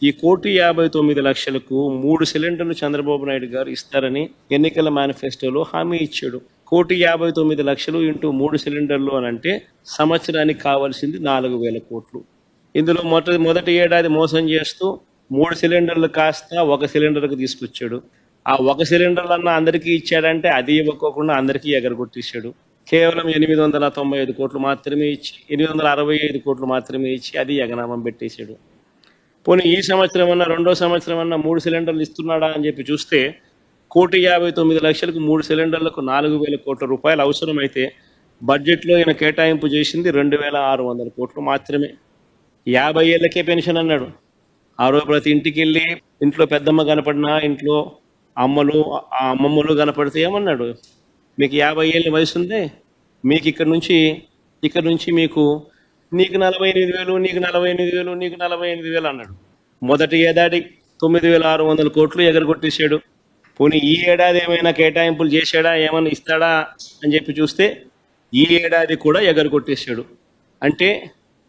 ఈ 1,59,00,000కు 3 సిలిండర్లు చంద్రబాబు నాయుడు గారు ఇస్తారని ఎన్నికల మేనిఫెస్టోలో హామీ ఇచ్చాడు. 1,59,00,000 ఇంటూ 3 సిలిండర్లు అని అంటే సంవత్సరానికి కావాల్సింది 4,000 కోట్లు. ఇందులో మొదటి ఏడాది మోసం చేస్తూ 3 సిలిండర్లు కాస్త 1 సిలిండర్కు తీసుకొచ్చాడు. ఆ 1 సిలిండర్లన్నా అందరికీ ఇచ్చాడంటే అది ఇవ్వకోకుండా అందరికీ ఎగరగొట్టేశాడు. కేవలం 895 కోట్లు మాత్రమే ఇచ్చి 865 కోట్లు మాత్రమే ఇచ్చి అది ఎగనామం పెట్టేశాడు. పోనీ ఈ సంవత్సరం అన్నా రెండో సంవత్సరం అన్నా 3 సిలిండర్లు ఇస్తున్నాడా అని చెప్పి చూస్తే 1,59,00,000కు 3 సిలిండర్లకు 4,000 కోట్ల రూపాయలు అవసరమైతే బడ్జెట్లో ఈయన కేటాయింపు చేసింది 2,600 కోట్లు మాత్రమే. 50 ఏళ్ళకే పెన్షన్ అన్నాడు. ఆ రోజు ప్రతి ఇంటికి వెళ్ళి ఇంట్లో పెద్దమ్మ కనపడినా ఇంట్లో అమ్మమ్మలు కనపడితే ఏమన్నాడు, మీకు 50 ఏళ్ళ వయసు ఉంది, మీకు ఇక్కడ నుంచి నీకు 48,000, నీకు 48,000, నీకు 48,000 అన్నాడు. మొదటి ఏడాది 9,600 కోట్లు ఎగరగొట్టేశాడు. పోనీ ఈ ఏడాది ఏమైనా కేటాయింపులు చేశాడా, ఏమైనా ఇస్తాడా అని చెప్పి చూస్తే ఈ ఏడాది కూడా ఎగరగొట్టేశాడు. అంటే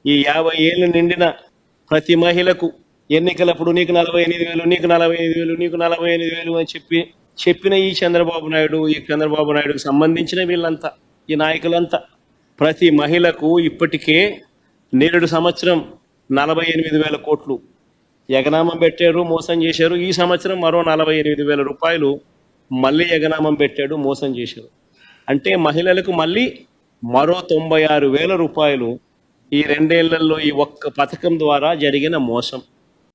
ఈ 50 ఏళ్ళు నిండిన ప్రతి మహిళకు ఎన్నికలప్పుడు నీకు 48,000, నీకు 48,000, నీకు 48,000 అని చెప్పిన ఈ చంద్రబాబు నాయుడుకు సంబంధించిన వీళ్ళంతా, ఈ నాయకులంతా ప్రతి మహిళకు ఇప్పటికే నేడు సంవత్సరం 48,000 కోట్లు ఎగనామం పెట్టారు, మోసం చేశారు. ఈ సంవత్సరం మరో 48,000 రూపాయలు మళ్ళీ ఎగనామం పెట్టాడు, మోసం చేశారు. అంటే మహిళలకు మళ్ళీ మరో 96,000 రూపాయలు ఈ 2 ఏళ్లలో ఈ ఒక్క పథకం ద్వారా జరిగిన మోసం.